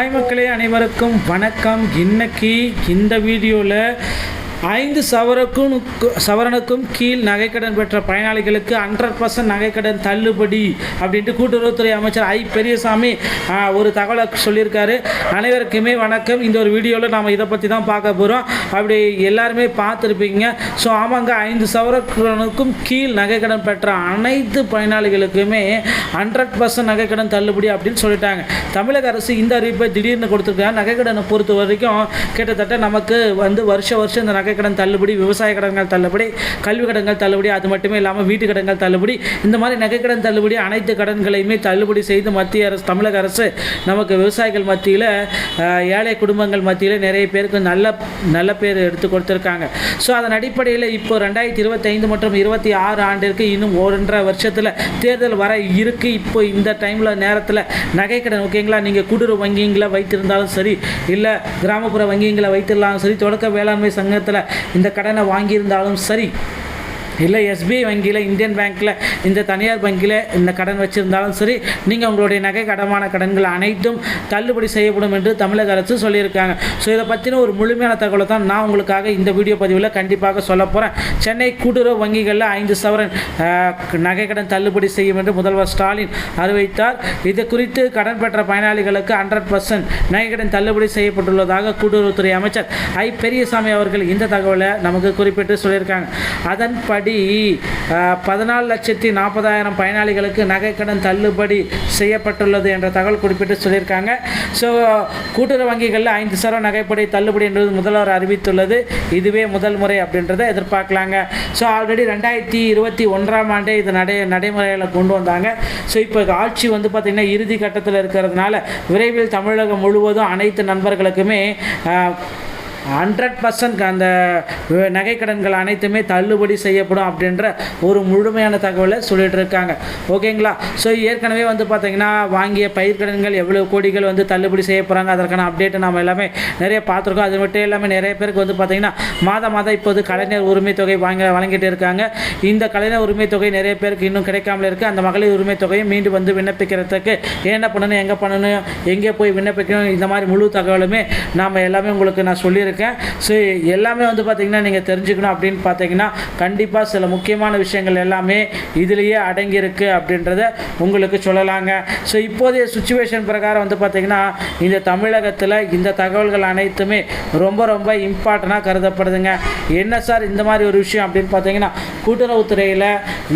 Hi மக்களே, அனைவருக்கும் வணக்கம். இன்னைக்கு இந்த வீடியோவில் 5 சவரனுக்கும் கீழ் நகைக்கடன் பெற்ற பயனாளிகளுக்கு 100% நகைக்கடன் தள்ளுபடி அப்படின்ட்டு கூட்டுறவுத்துறை அமைச்சர் பெரியசாமி ஒரு தகவலை சொல்லியிருக்காரு. அனைவருக்குமே வணக்கம். இந்த ஒரு வீடியோவில் நாம் இதை பற்றி தான் பார்க்க போகிறோம். அப்படி எல்லாருமே பார்த்துருப்பீங்க. ஸோ ஆமாங்க, 5 சவரனுக்கும் கீழ் நகைக்கடன் பெற்ற அனைத்து பயனாளிகளுக்குமே 100% நகைக்கடன் தள்ளுபடி அப்படின்னு சொல்லிட்டாங்க. தமிழக அரசு இந்த அறிவிப்பை திடீர்னு கொடுத்துருக்காங்க. நகைக்கடனை பொறுத்த வரைக்கும் கிட்டத்தட்ட நமக்கு வருஷம் இந்த நகைக்கடன் தள்ளுபடி, விவசாய கடன்கள் தள்ளுபடி, கல்வி கடன்கள் தள்ளுபடி, அது மட்டுமே இல்லாமல் வீட்டு கடன்கள் தள்ளுபடி, இந்த மாதிரி நகைக்கடன் தள்ளுபடி அனைத்து கடன்களையுமே தள்ளுபடி செய்து மத்திய அரசு, தமிழக அரசு நமக்கு விவசாயிகள் மத்தியில், ஏழை குடும்பங்கள் மத்தியில் நிறைய பேருக்கு நல்ல பேர் எடுத்து கொடுத்துருக்காங்க. ஸோ அதன் அடிப்படையில் இப்போ 2025 மற்றும் 26 ஆண்டிற்கு இன்னும் 1.5 வருஷத்தில் தேர்தல் வர இருக்குது. இப்போ இந்த டைமில் நேரத்தில் நகைக்கடன் ஓகேங்களா, நீங்கள் கூட்டுறவு வங்கிங்களை வைத்திருந்தாலும் சரி, இல்லை கிராமப்புற வங்கிங்களை வைத்திருந்தாலும் சரி, தொடக்க வேளாண்மை சங்கத்தில் இந்த கடனை வாங்கியிருந்தாலும் சரி, இல்லை எஸ்பிஐ வங்கியில், இந்தியன் பேங்க்கில், இந்த தனியார் வங்கியில் இந்த கடன் வச்சுருந்தாலும் சரி, நீங்கள் உங்களுடைய நகை கடமான கடன்கள் அனைத்தும் தள்ளுபடி செய்யப்படும் என்று தமிழக அரசு சொல்லியிருக்காங்க. ஸோ இதை பற்றின ஒரு முழுமையான தகவலை தான் நான் உங்களுக்காக இந்த வீடியோ பதிவில் கண்டிப்பாக சொல்ல போகிறேன். சென்னை கூட்டுறவு வங்கிகளில் 5 சவரன் நகை கடன் தள்ளுபடி செய்யும் என்று முதல்வர் ஸ்டாலின் அறிவித்தார். இது குறித்து கடன் பெற்ற பயனாளிகளுக்கு 100% நகை கடன் தள்ளுபடி செய்யப்பட்டுள்ளதாக கூட்டுறவுத்துறை அமைச்சர் பெரியசாமி அவர்கள் இந்த தகவலை நமக்கு குறிப்பிட்டு சொல்லியிருக்காங்க. அதன்படி 14,40,000 பயனாளிகளுக்கு நகைக்கடன் தள்ளுபடி செய்யப்பட்டுள்ளது என்ற தகவல் குறிப்பிட்டு சொல்லியிருக்காங்க. ஸோ கூட்டுறவு வங்கிகளில் 5 சவரன் நகைப்படி தள்ளுபடி என்பது முதல்வர் அறிவித்துள்ளது. இதுவே முதல் முறை அப்படின்றத எதிர்பார்க்கலாங்க. ஸோ ஆல்ரெடி 2021 ஆண்டே இது நடைமுறையில் கொண்டு வந்தாங்க. ஸோ இப்போ ஆட்சி பார்த்திங்கன்னா இறுதி கட்டத்தில் இருக்கிறதுனால விரைவில் தமிழகம் முழுவதும் அனைத்து நண்பர்களுக்குமே 100% அந்த நகைக்கடன்கள் அனைத்துமே தள்ளுபடி செய்யப்படும் அப்படின்ற ஒரு முழுமையான தகவலை சொல்லிட்டு இருக்காங்க. ஓகேங்களா. ஸோ ஏற்கனவே பார்த்திங்கன்னா வாங்கிய பயிர்க்கடன்கள் எவ்வளோ கோடிகள் தள்ளுபடி செய்ய போகிறாங்க, அதற்கான அப்டேட்டை நம்ம எல்லாமே நிறைய பார்த்துருக்கோம். அது மட்டும் இல்லாமல் நிறைய பேருக்கு பார்த்திங்கன்னா மாதம் இப்போது கலைஞர் உரிமை தொகை வழங்கிட்டு இருக்காங்க. இந்த கலைஞர் உரிமை தொகை நிறைய பேருக்கு இன்னும் கிடைக்காமல் இருக்குது. அந்த மகளிர் உரிமை தொகையை மீண்டும் விண்ணப்பிக்கிறதுக்கு என்ன பண்ணணும், எங்கே பண்ணணும், எங்கே போய் விண்ணப்பிக்கணும், இந்த மாதிரி முழு தகவலுமே நாம் எல்லாமே உங்களுக்கு நான் சொல்லியிருக்கேன். ஸோ எல்லாமே பார்த்திங்கன்னா நீங்கள் தெரிஞ்சுக்கணும் அப்படின்னு பார்த்தீங்கன்னா கண்டிப்பாக சில முக்கியமான விஷயங்கள் எல்லாமே இதிலேயே அடங்கியிருக்கு அப்படின்றத உங்களுக்கு சொல்லலாங்க. ஸோ இப்போதைய சுச்சுவேஷன் பிரகாரம் பார்த்திங்கன்னா இந்த தமிழகத்தில் இந்த தகவல்கள் அனைத்துமே ரொம்ப இம்பார்ட்டண்ட்டாக கருதப்படுதுங்க. என்ன சார் இந்த மாதிரி ஒரு விஷயம் அப்படின்னு பார்த்தீங்கன்னா, கூட்டுறவுத்துறையில்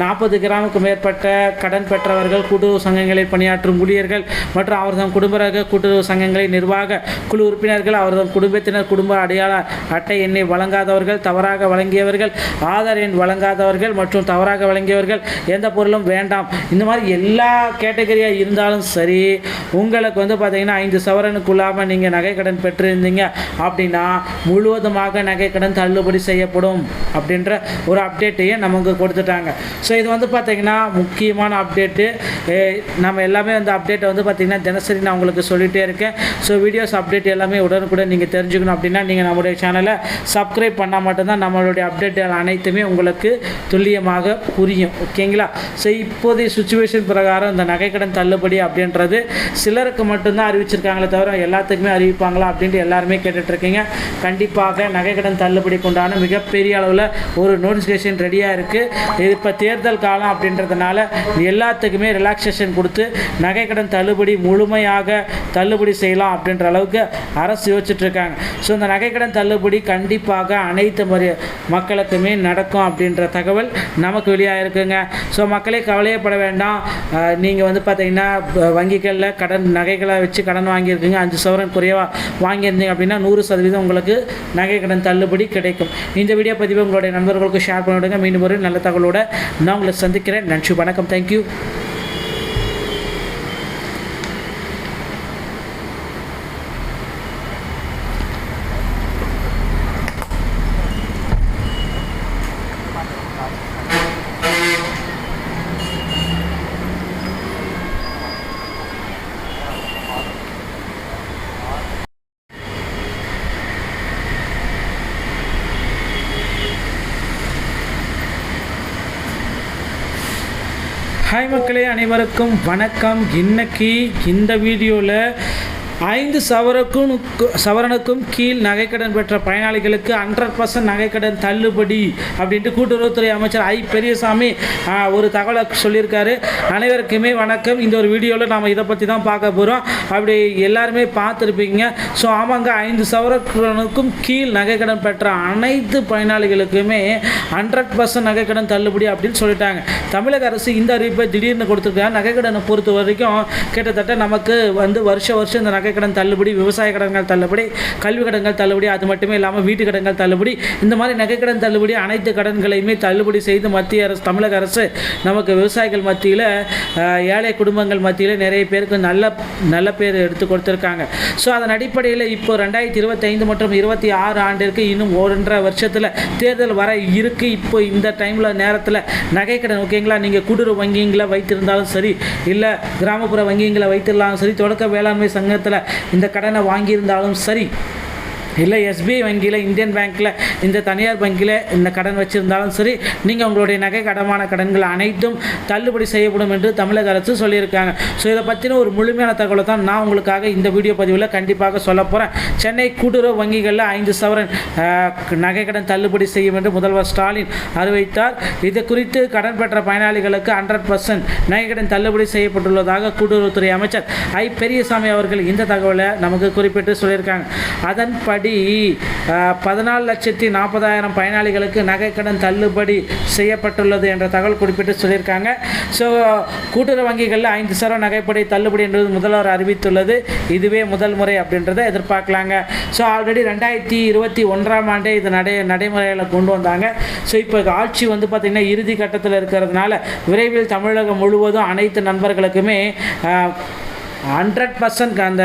40 கிராமுக்கு மேற்பட்ட கடன் பெற்றவர்கள், கூட்டுறவு சங்கங்களில் பணியாற்றும் ஊழியர்கள் மற்றும் அவர்தம் குடும்ப கூட்டுறவு சங்கங்களின் நிர்வாக குழு உறுப்பினர்கள், அவர்தம் குடும்பத்தினர் குடும்ப அடையாள அட்டை எண்ணை வழங்காதவர்கள், தவறாக வழங்கியவர்கள், ஆதார் எண் வழங்காதவர்கள் மற்றும் தவறாக வழங்கியவர்கள், எந்த பொருளும் வேண்டாம், இந்த மாதிரி எல்லா கேட்டகரியாக இருந்தாலும் சரி, உங்களுக்கு பார்த்தீங்கன்னா 5 சவரனுக்குள்ளாமல் நீங்கள் நகைக்கடன் பெற்றிருந்தீங்க அப்படின்னா முழுவதுமாக நகைக்கடன் தள்ளுபடி செய்யப்படும் அப்படின்ற ஒரு அப்டேட்டையும் நமக்கு கொடுத்துட்டாங்க. ஸோ இது பார்த்தீங்கன்னா முக்கியமான அப்டேட்டு. நம்ம எல்லாமே அப்டேட்டை பார்த்திங்கன்னா தினசரி நான் உங்களுக்கு சொல்லிகிட்டே இருக்கேன். ஸோ வீடியோஸ் அப்டேட் எல்லாமே உடனுக்குடன் நீங்கள் தெரிஞ்சுக்கணும் அப்படின்னா நீங்கள் நம்மளுடைய சேனலை சப்ஸ்கிரைப் பண்ணால் மட்டும்தான் நம்மளுடைய அப்டேட் அனைத்துமே உங்களுக்கு துல்லியமாக புரியும். ஓகேங்களா. ஸோ இப்போதைய சுச்சுவேஷன் பிரகாரம் இந்த நகைக்கடன் தள்ளுபடி அப்படின்றது சிலருக்கு மட்டும்தான் அறிவிச்சிருக்காங்களே தவிர எல்லாத்துக்குமே அறிவிப்பாங்களா அப்படின்ட்டு எல்லாருமே கேட்டுட்ருக்கீங்க. கண்டிப்பாக நகைக்கடன் தள்ளுபடி கொண்டான மிகப்பெரிய அளவில் ஒரு நோட்டிஃபிகேஷன் ரெடியாக இருக்குது. இப்போ தேர்தல் காலம் அப்படின்றதுனால எல்லாத்துக்குமே ரிலாக்ஸேஷன் கொடுத்து நகைக்கடன் தள்ளுபடி முழுமையாக தள்ளுபடி செய்யலாம் அப்படின்ற அளவுக்கு அரசு யோசிச்சுட்ருக்காங்க. ஸோ இந்த நகைக்கடன் தள்ளுபடி கண்டிப்பாக அனைத்து மக்களுக்குமே நடக்கும் அப்படின்ற தகவல் நமக்கு வெளியாக இருக்குங்க. ஸோ மக்களே கவலையப்பட வேண்டாம். நீங்கள் பார்த்தீங்கன்னா வங்கிகளில் நகைகளை வச்சு கடன் வாங்கியிருக்கீங்க, 5 சவரன் குறைவாக வாங்கியிருந்தீங்க அப்படின்னா 100% உங்களுக்கு நகைக்கடன் தள்ளுபடி கிடைக்கும். இந்த வீடியோ பதிவை உங்களுடைய நண்பர்களுக்கு ஷேர் பண்ணிவிடுங்க. மீண்டும் ஒரு நல்ல தகவலோடு நான் உங்களை சந்திக்கிறேன். நன்றி, வணக்கம், தேங்க்யூ. ஹாய் மக்களே, அனைவருக்கும் வணக்கம். இன்னைக்கு இந்த வீடியோவில் 5 சவரனுக்கும் கீழ் நகைக்கடன் பெற்ற பயனாளிகளுக்கு 100% நகைக்கடன் தள்ளுபடி அப்படின்ட்டு கூட்டுறவுத்துறை அமைச்சர் பெரியசாமி ஒரு தகவலை சொல்லியிருக்காரு. அனைவருக்குமே வணக்கம். இந்த ஒரு வீடியோவில் நாம் இதை பற்றி தான் பார்க்க போகிறோம். அப்படி எல்லாருமே பார்த்துருப்பீங்க. ஸோ ஆமாங்க, 5 சவரனுக்கும் கீழ் நகைக்கடன் பெற்ற அனைத்து பயனாளிகளுக்குமே 100% நகைக்கடன் தள்ளுபடி அப்படின்னு சொல்லிட்டாங்க. தமிழக அரசு இந்த அறிவிப்பை திடீர்னு கொடுத்துருக்காங்க. நகைக்கடனை பொறுத்த வரைக்கும் கிட்டத்தட்ட நமக்கு வருஷம் இந்த நகைக்கடன் தள்ளுபடி, விவசாய கடன்கள் தள்ளுபடி, கல்வி கடன்கள் தள்ளுபடி, அது மட்டுமே இல்லாமல் வீட்டு கடன்கள் தள்ளுபடி, இந்த மாதிரி நகைக்கடன் தள்ளுபடி அனைத்து கடன்களையுமே தள்ளுபடி செய்து மத்திய அரசு, தமிழக அரசு நமக்கு விவசாயிகள் மத்தியில், ஏழை குடும்பங்கள் மத்தியில் நிறைய பேருக்கு நல்ல பேர் எடுத்து கொடுத்துருக்காங்க. ஸோ அதன் அடிப்படையில் இப்போ 2025 மற்றும் 26 ஆண்டிற்கு இன்னும் 1.5 வருஷத்தில் தேர்தல் வர இருக்குது. இப்போ இந்த டைமில் நேரத்தில் நகைக்கடன் ஓகேங்களா, நீங்கள் கூட்டுறவு வங்கிங்களை வைத்திருந்தாலும் சரி, இல்லை கிராமப்புற வங்கிங்களை வைத்திருந்தாலும் சரி, தொடக்க வேளாண்மை சங்கத்தில் இந்த கடனை வாங்கியிருந்தாலும் சரி, இல்லை எஸ்பிஐ வங்கியில், இந்தியன் பேங்க்கில், இந்த தனியார் வங்கியில் இந்த கடன் வச்சுருந்தாலும் சரி, நீங்கள் உங்களுடைய நகை கடமான கடன்கள் அனைத்தும் தள்ளுபடி செய்யப்படும் என்று தமிழக அரசு சொல்லியிருக்காங்க. ஸோ இதை பற்றின ஒரு முழுமையான தகவலை தான் நான் உங்களுக்காக இந்த வீடியோ பதிவில் கண்டிப்பாக சொல்ல போகிறேன். சென்னை கூட்டுறவு வங்கிகளில் 5 சவரன் நகைக்கடன் தள்ளுபடி செய்யும் என்று முதல்வர் ஸ்டாலின் அறிவித்தார். இது குறித்து கடன் பெற்ற பயனாளிகளுக்கு 100% நகைக்கடன் தள்ளுபடி செய்யப்பட்டுள்ளதாக கூட்டுறவுத்துறை அமைச்சர் பெரியசாமி அவர்கள் இந்த தகவலை நமக்கு குறிப்பிட்டு சொல்லியிருக்காங்க. அதன்படி 14,40,000 பயனாளிகளுக்கு நகைக்கடன் தள்ளுபடி செய்யப்பட்டுள்ளது என்ற தகவல் குறிப்பிட்டு சொல்லியிருக்காங்க. ஸோ கூட்டுறவு வங்கிகளில் 5 சவரன் நகைப்படி தள்ளுபடி என்பது முதல்வர் அறிவித்துள்ளது. இதுவே முதல் முறை அப்படின்றத எதிர்பார்க்கலாங்க. ஸோ ஆல்ரெடி 2021 ஆண்டே இது நடைமுறையில் கொண்டு வந்தாங்க. ஸோ இப்போ ஆட்சி பார்த்திங்கன்னா இறுதி கட்டத்தில் இருக்கிறதுனால விரைவில் தமிழகம் முழுவதும் அனைத்து நண்பர்களுக்குமே 100% அந்த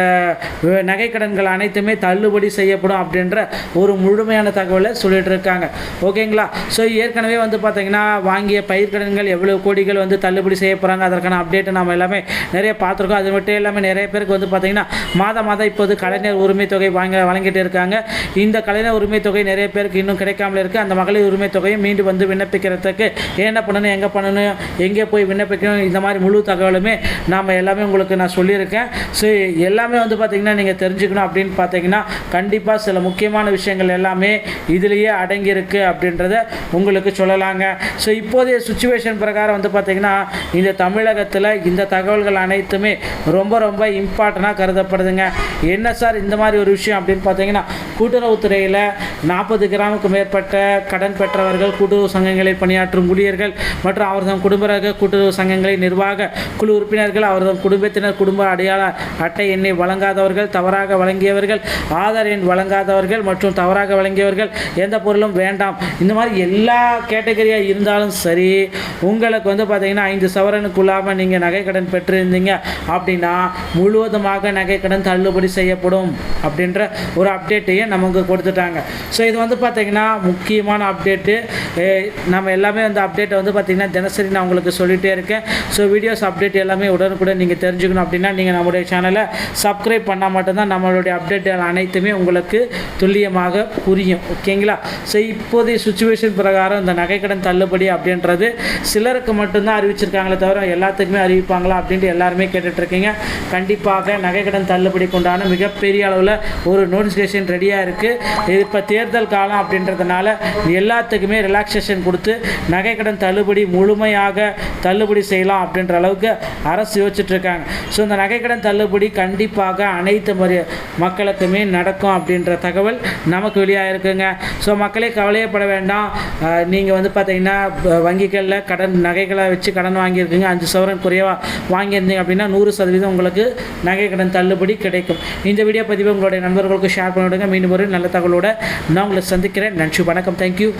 நகைக்கடன்கள் அனைத்துமே தள்ளுபடி செய்யப்படும் அப்படின்ற ஒரு முழுமையான தகவலை சொல்லிட்டு இருக்காங்க. ஓகேங்களா. ஸோ ஏற்கனவே பார்த்திங்கன்னா வாங்கிய பயிர்க்கடன்கள் எவ்வளோ கோடிகள் தள்ளுபடி செய்ய போகிறாங்க, அதற்கான அப்டேட்டை நம்ம எல்லாமே நிறைய பார்த்துருக்கோம். அது மட்டும் எல்லாமே நிறைய பேருக்கு பார்த்திங்கன்னா மாதம் இப்போது கலைஞர் உரிமை தொகை வழங்கிட்டு இருக்காங்க. இந்த கலைஞர் உரிமை தொகை நிறைய பேருக்கு இன்னும் கிடைக்காமல் இருக்குது. அந்த மகளிர் உரிமை தொகையை மீண்டும் விண்ணப்பிக்கிறதுக்கு என்ன பண்ணணும், எங்கே பண்ணணும், எங்கே போய் விண்ணப்பிக்கணும், இந்த மாதிரி முழு தகவலுமே நாம் எல்லாமே உங்களுக்கு நான் சொல்லியிருக்கேன். ஸோ எல்லாமே பார்த்திங்கன்னா நீங்கள் தெரிஞ்சுக்கணும் அப்படின்னு பார்த்தீங்கன்னா கண்டிப்பாக சில முக்கியமான விஷயங்கள் எல்லாமே இதிலேயே அடங்கியிருக்கு அப்படின்றத உங்களுக்கு சொல்லலாங்க. ஸோ இப்போதைய சுச்சுவேஷன் பிரகாரம் பார்த்திங்கன்னா இந்த தமிழகத்தில் இந்த தகவல்கள் அனைத்துமே ரொம்ப இம்பார்ட்டண்ட்டாக கருதப்படுதுங்க. என்ன சார் இந்த மாதிரி ஒரு விஷயம் அப்படின்னு பார்த்தீங்கன்னா, கூட்டுறவுத்துறையில் 40 கிராமுக்கு மேற்பட்ட கடன் பெற்றவர்கள், கூட்டுறவு சங்கங்களில் பணியாற்றும் ஊழியர்கள் மற்றும் அவர்தம் குடும்ப கூட்டுறவு சங்கங்களின் நிர்வாக குழு உறுப்பினர்கள், அவர்தம் குடும்பத்தினர் குடும்ப அடையாள அட்டை எண்ணை வழங்காதவர்கள், தவறாக வழங்கியவர்கள், ஆதார் எண் வழங்காதவர்கள் மற்றும் தவறாக வழங்கியவர்கள், எந்த பொருளும் வேண்டாம், இந்த மாதிரி எல்லா கேட்டகரியாக இருந்தாலும் சரி, உங்களுக்கு பார்த்தீங்கன்னா 5 சவரனுக்குள்ளாமல் நீங்கள் நகைக்கடன் பெற்றிருந்தீங்க அப்படின்னா முழுவதுமாக நகைக்கடன் தள்ளுபடி செய்யப்படும் அப்படின்ற ஒரு அப்டேட்டையே நமக்கு கொடுத்துட்டாங்க. ஸோ இது பார்த்தீங்கன்னா முக்கியமான அப்டேட்டு. நம்ம எல்லாமே அப்டேட்டை பார்த்தீங்கன்னா தினசரி நான் உங்களுக்கு சொல்லிகிட்டே இருக்கேன். ஸோ வீடியோஸ் அப்டேட் எல்லாமே உடனுக்குடன் நீங்கள் தெரிஞ்சுக்கணும் அப்படின்னா நீங்கள் நம்முடைய சேனலை சப்ஸ்கிரைப் பண்ணால் மட்டும்தான் நம்மளுடைய அப்டேட்டுகள் அனைத்துமே உங்களுக்கு துல்லியமாக புரியும். ஓகேங்களா. ஸோ இப்போதைய சுச்சுவேஷன் பிரகாரம் இந்த நகைக்கடன் தள்ளுபடி அப்படின்றது சிலருக்கு மட்டும்தான் அறிவிச்சிருக்காங்களே தவிர எல்லாத்துக்குமே அறிவிப்பாங்களா அப்படின்ட்டு எல்லாருமே கேட்டுட்ருக்கீங்க. கண்டிப்பாக நகைக்கடன் தள்ளுபடி கொண்டான மிகப்பெரிய அளவில் ஒரு நோட்டிஃபிகேஷன் ரெடியாக இருக்குது. இது இப்போ தேர்தல் காலம் அப்படின்றதுனால எல்லாத்துக்குமே ரிலாக்ஸேஷன் கொடுத்து நகைக்கடன் தள்ளுபடி முழுமையாக தள்ளுபடி செய்யலாம் அப்படின்ற அளவுக்கு அரசு யோசிச்சுட்ருக்காங்க. ஸோ இந்த நகைக்கடன் தள்ளுபடி கண்டிப்பாக அனைத்து மக்களுக்குமே நடக்கும் அப்படின்ற தகவல் நமக்கு வெளியாக இருக்குங்க. ஸோ மக்களே கவலையப்பட வேண்டாம். நீங்கள் பார்த்தீங்கன்னா வங்கிகளில் நகைகளை வச்சு கடன் வாங்கியிருக்கீங்க, 5 சவரன் குறைவாக வாங்கியிருந்தீங்க அப்படின்னா 100% உங்களுக்கு நகைக்கடன் தள்ளுபடி கிடைக்கும். இந்த வீடியோ பதிவை உங்களுடைய நண்பர்களுக்கு ஷேர் பண்ணிவிடுங்க. மீண்டும் ஒரு நல்ல தகவலோடு நான் உங்களை சந்திக்கிறேன். நன்றி, வணக்கம், தேங்க்யூ.